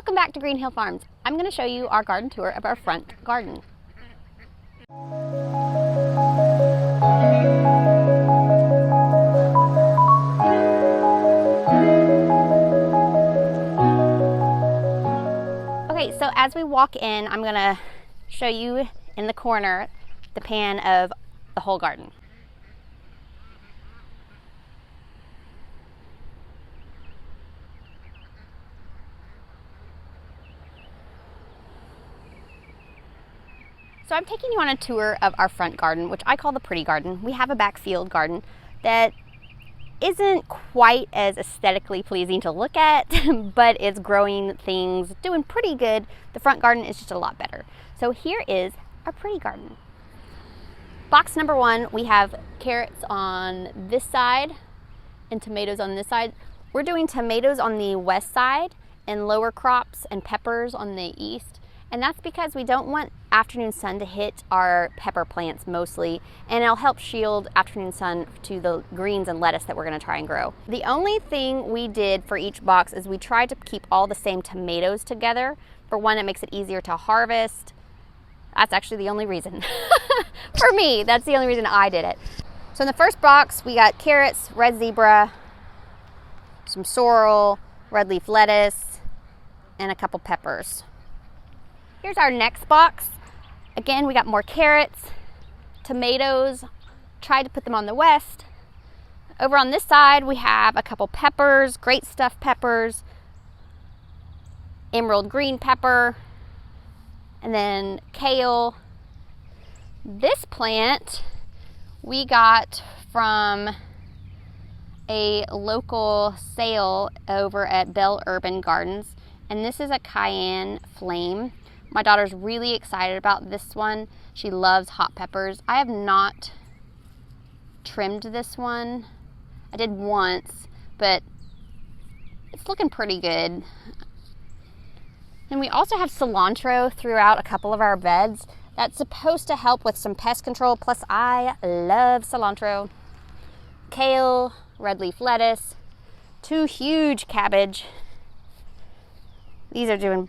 Welcome back to Green Hill Farms. I'm going to show you our garden tour of our front garden. Okay, so as we walk in, I'm going to show you in the corner the pan of the whole garden. So I'm taking you on a tour of our front garden, which I call the pretty garden. We have a backfield garden that isn't quite as aesthetically pleasing to look at, but it's growing things, doing pretty good. The front garden is just a lot better. So here is our pretty garden. Box number one, we have carrots on this side and tomatoes on this side. We're doing tomatoes on the west side and lower crops and peppers on the east. And that's because we don't want afternoon sun to hit our pepper plants mostly, and it'll help shield afternoon sun to the greens and lettuce that we're going to try and grow. The only thing we did for each box is we tried to keep all the same tomatoes together. For one, it makes it easier to harvest. That's actually the only reason. For me, that's the only reason I did it. So in the first box, we got carrots, red zebra, some sorrel, red leaf lettuce, and a couple peppers. Here's our next box. Again, we got more carrots, tomatoes, tried to put them on the west. Over on this side, we have a couple peppers, great stuffed peppers, emerald green pepper, and then kale. This plant we got from a local sale over at Bell Urban Gardens, and this is a cayenne flame. My daughter's really excited about this one. She loves hot peppers. I have not trimmed this one. I did once, but it's looking pretty good. And we also have cilantro throughout a couple of our beds. That's supposed to help with some pest control, plus I love cilantro. Kale, red leaf lettuce, 2 huge cabbage. These are doing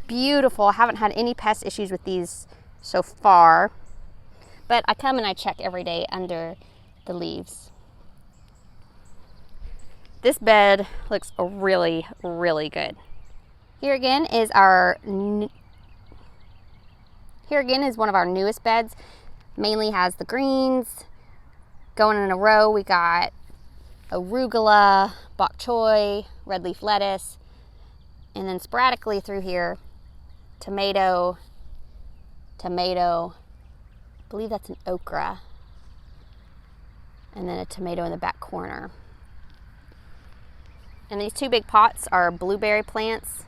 beautiful. I haven't had any pest issues with these so far, but I come and I check every day under the leaves. This bed looks really, really good. Here again is one of our newest beds. Mainly has the greens going in a row. We got arugula, bok choy, red leaf lettuce, and then sporadically through here, tomato, I believe that's an okra, and then a tomato in the back corner. And these 2 big pots are blueberry plants.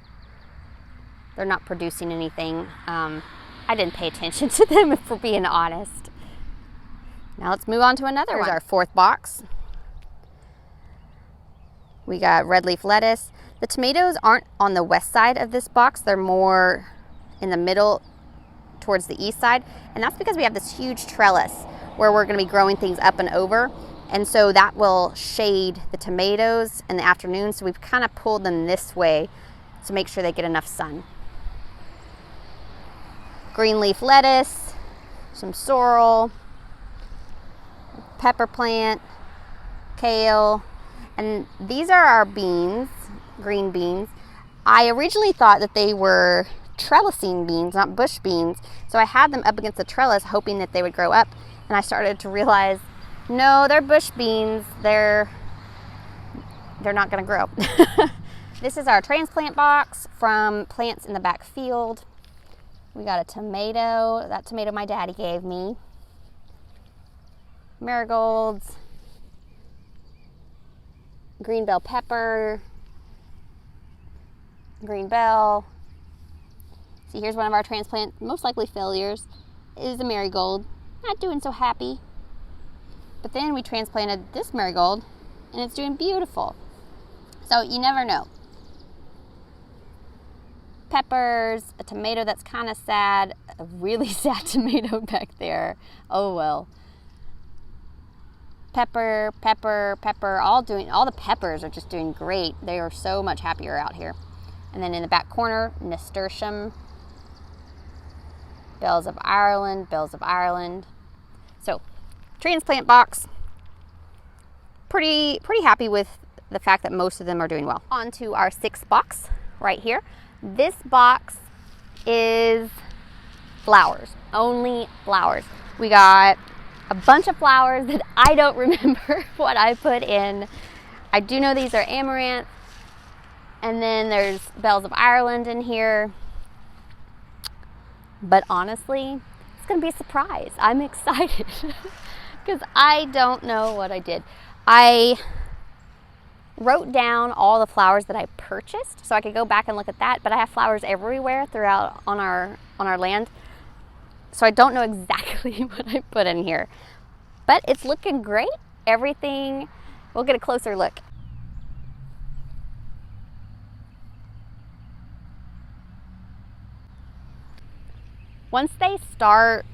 They're not producing anything. I didn't pay attention to them, if we're being honest. Now let's move on to another one. Here's our 4th box. We got red leaf lettuce. The tomatoes aren't on the west side of this box. They're more in the middle towards the east side. And that's because we have this huge trellis where we're going to be growing things up and over. And so that will shade the tomatoes in the afternoon. So we've kind of pulled them this way to make sure they get enough sun. Green leaf lettuce, some sorrel, pepper plant, kale, and these are our beans, green beans. I originally thought that they were trellising beans, not bush beans, so I had them up against the trellis hoping that they would grow up, and I started to realize, no, they're bush beans. They're not going to grow. This is our transplant box from Plants in the Back Field. We got a tomato. That tomato my daddy gave me. Marigolds. Green bell pepper. Green bell. See, here's one of our transplant, most likely failures. It is a marigold. Not doing so happy. But then we transplanted this marigold, and it's doing beautiful. So you never know. Peppers, a tomato that's kind of sad, a really sad tomato back there. Oh well. Pepper, all the peppers are just doing great. They are so much happier out here. And then in the back corner, nasturtium, bells of Ireland, bells of Ireland. So transplant box, pretty happy with the fact that most of them are doing well. On to our 6th box right here. This box is flowers, only flowers. We got a bunch of flowers that I don't remember what I put in. I do know these are amaranth, and then there's bells of Ireland in here. But honestly, it's gonna be a surprise. I'm excited because I don't know what I did. I wrote down all the flowers that I purchased so I could go back and look at that, but I have flowers everywhere throughout on our land. So I don't know exactly what I put in here. But it's looking great. Everything, we'll get a closer look. Once they start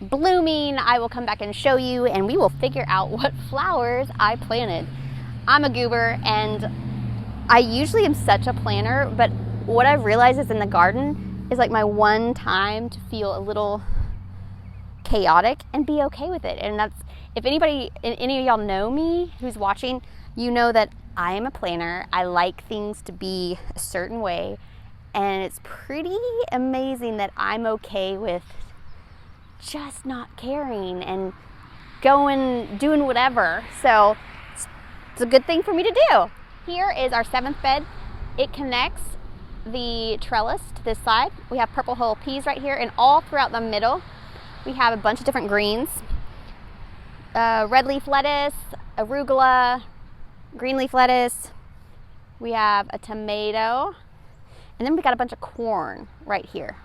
blooming, I will come back and show you, and we will figure out what flowers I planted. I'm a goober, and I usually am such a planner, but what I've realized is in the garden is like my one time to feel a little chaotic and be okay with it. And that's, if any of y'all know me who's watching, you know that I am a planner. I like things to be a certain way. And it's pretty amazing that I'm okay with just not caring and doing whatever. So it's a good thing for me to do. Here is our 7th bed. It connects the trellis to this side. We have purple hull peas right here, and all throughout the middle we have a bunch of different greens. Red leaf lettuce, arugula, green leaf lettuce. We have a tomato. And then we got a bunch of corn right here.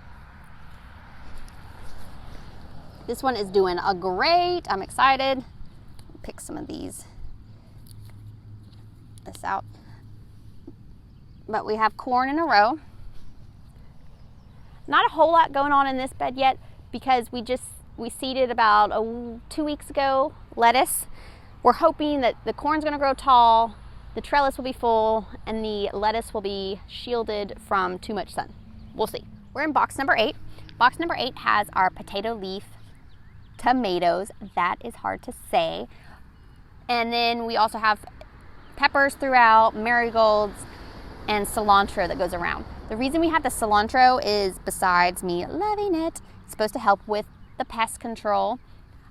This one is doing a great. I'm excited. Pick some of this out. But we have corn in a row. Not a whole lot going on in this bed yet because we seeded about 2 weeks ago lettuce. We're hoping that the corn's gonna grow tall, the trellis will be full, and the lettuce will be shielded from too much sun. We'll see. We're in box number 8. Box number 8 has our potato leaf tomatoes. That is hard to say. And then we also have peppers throughout, marigolds, and cilantro that goes around. The reason we have the cilantro is, besides me loving it, it's supposed to help with the pest control.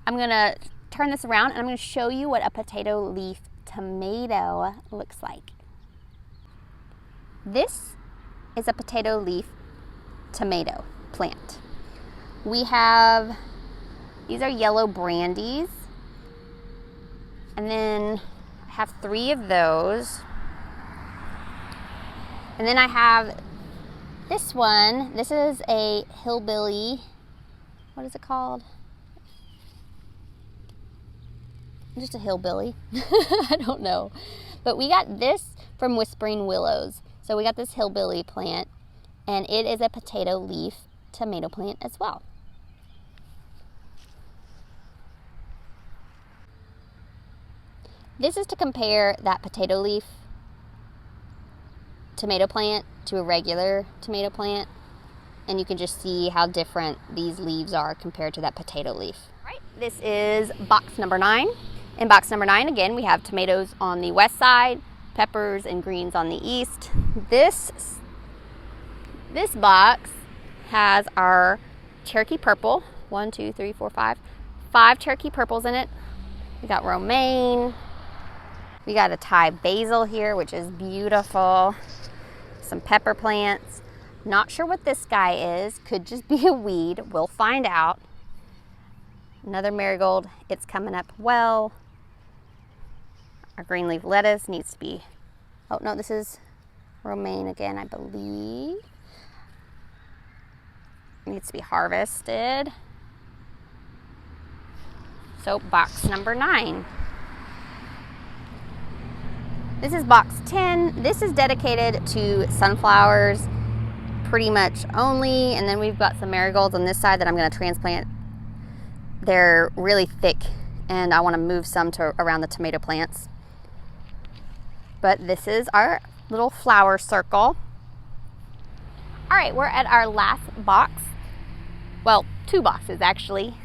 I'm gonna turn this around and I'm gonna show you what a potato leaf tomato looks like. This is a potato leaf tomato plant. These are yellow brandies, and then I have 3 of those. And then I have this one. This is a hillbilly. What is it called? Just a hillbilly. I don't know. But we got this from Whispering Willows. So we got this hillbilly plant, and it is a potato leaf tomato plant as well. This is to compare that potato leaf tomato plant to a regular tomato plant, and you can just see how different these leaves are compared to that potato leaf. Right, this is box number 9. In box number 9, again, we have tomatoes on the west side, peppers and greens on the east. This box has our Cherokee purple. 1, 2, 3, 4, 5. 5 Cherokee purples in it. We got romaine. We got a Thai basil here, which is beautiful. Some pepper plants. Not sure what this guy is. Could just be a weed. We'll find out. Another marigold. It's coming up well. Our green leaf lettuce needs to be, oh no, this is romaine again, I believe. Needs to be harvested. So box number 9. This is box 10. This is dedicated to sunflowers pretty much only. And then we've got some marigolds on this side that I'm gonna transplant. They're really thick and I wanna move some to around the tomato plants. But this is our little flower circle. All right, we're at our last box. Well, 2 boxes actually.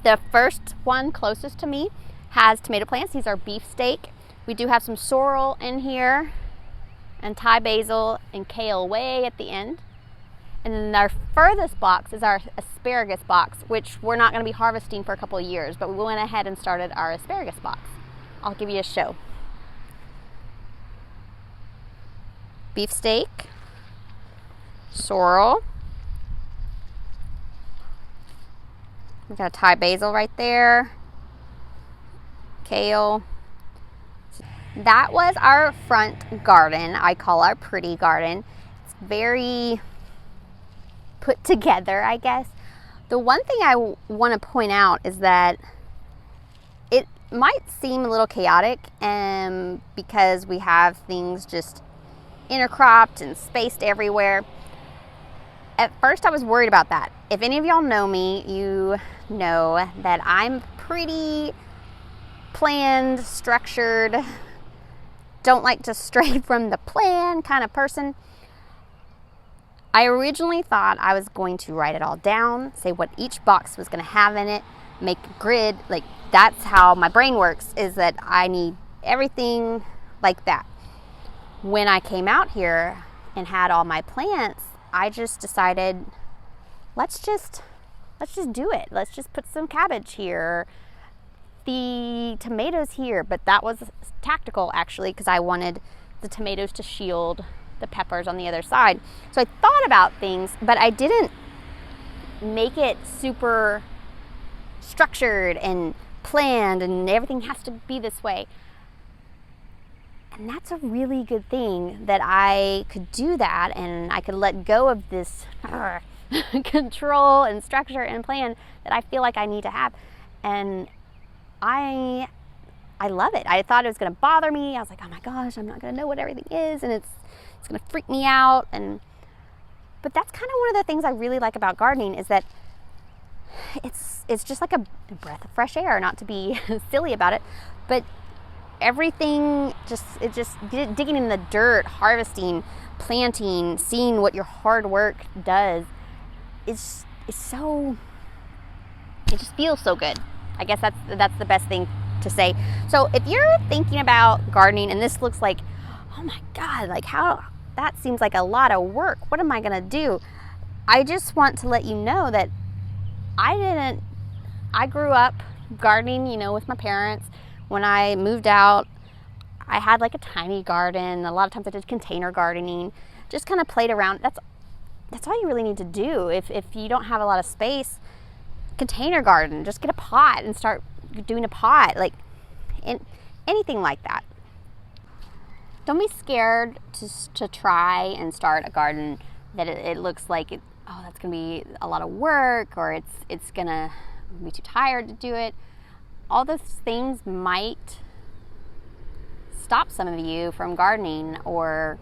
The first one closest to me has tomato plants. These are beefsteak. We do have some sorrel in here and Thai basil and kale way at the end. And then our furthest box is our asparagus box, which we're not going to be harvesting for a couple of years, but we went ahead and started our asparagus box. I'll give you a show. Beefsteak, sorrel. We got a Thai basil right there. Kale. That was our front garden. I call our pretty garden. It's very put together, I guess. The one thing I want to point out is that it might seem a little chaotic, because we have things just intercropped and spaced everywhere. At first I was worried about that. If any of y'all know me, you know that I'm pretty planned, structured, don't like to stray from the plan kind of person. I originally thought I was going to write it all down, say what each box was going to have in it, make a grid. Like, that's how my brain works, is that I need everything like that. When I came out here and had all my plants, I just decided, let's just do it. Let's just put some cabbage here, the tomatoes here. But that was tactical, actually, because I wanted the tomatoes to shield the peppers on the other side. So I thought about things, but I didn't make it super structured and planned and everything has to be this way. And that's a really good thing, that I could do that and I could let go of this control and structure and plan that I feel like I need to have. And I love it. I thought it was going to bother me. I was like, oh my gosh, I'm not going to know what everything is, and it's going to freak me out. But that's kind of one of the things I really like about gardening, is that it's just like a breath of fresh air, not to be silly about it, but everything just digging in the dirt, harvesting, planting, seeing what your hard work does is so, it just feels so good. I guess that's the best thing to say. So if you're thinking about gardening and this looks like, oh my God, like how that seems like a lot of work, what am I gonna do? I just want to let you know that I grew up gardening, with my parents. When I moved out, I had like a tiny garden. A lot of times I did container gardening, just kind of played around. That's all you really need to do. If you don't have a lot of space, container garden, just get a pot and start doing a pot, like anything like that. Don't be scared to try and start a garden that it looks like that's gonna be a lot of work, or it's gonna be too tired to do it. All those things might stop some of you from gardening, or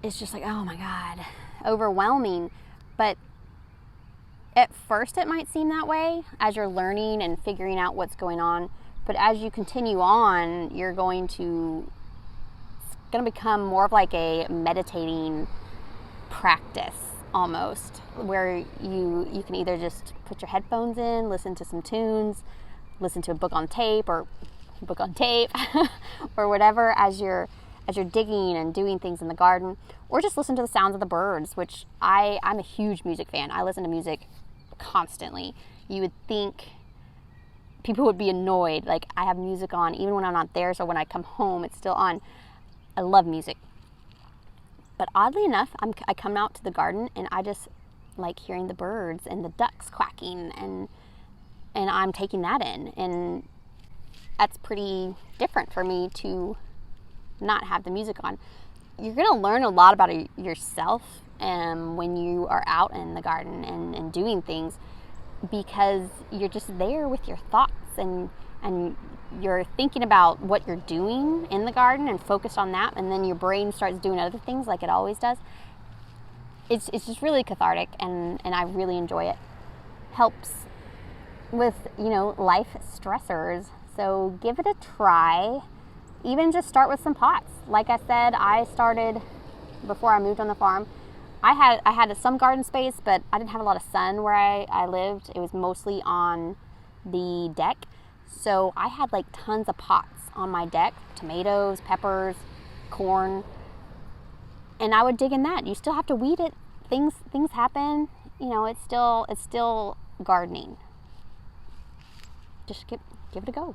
it's just like, oh my God, overwhelming. But at first it might seem that way as you're learning and figuring out what's going on. But as you continue on, you're going to become more of like a meditating practice almost, where you can either just put your headphones in, listen to some tunes, listen to a book on tape or whatever as you're digging and doing things in the garden, or just listen to the sounds of the birds, which I'm a huge music fan. I listen to music constantly. You would think people would be annoyed, like I have music on even when I'm not there, so when I come home it's still on. I love music. But oddly enough, I come out to the garden and I just like hearing the birds and the ducks quacking, and I'm taking that in, and that's pretty different for me to not have the music on. You're going to learn a lot about yourself when you are out in the garden and doing things, because you're just there with your thoughts and you're thinking about what you're doing in the garden and focused on that, and then your brain starts doing other things like it always does. It's just really cathartic, and I really enjoy it. Helps with, life stressors. So give it a try. Even just start with some pots. Like I said, I started, before I moved on the farm, I had some garden space, but I didn't have a lot of sun where I lived. It was mostly on the deck. So I had like tons of pots on my deck, tomatoes, peppers, corn, and I would dig in that. You still have to weed it. Things happen. You know, it's still gardening. Just give it a go.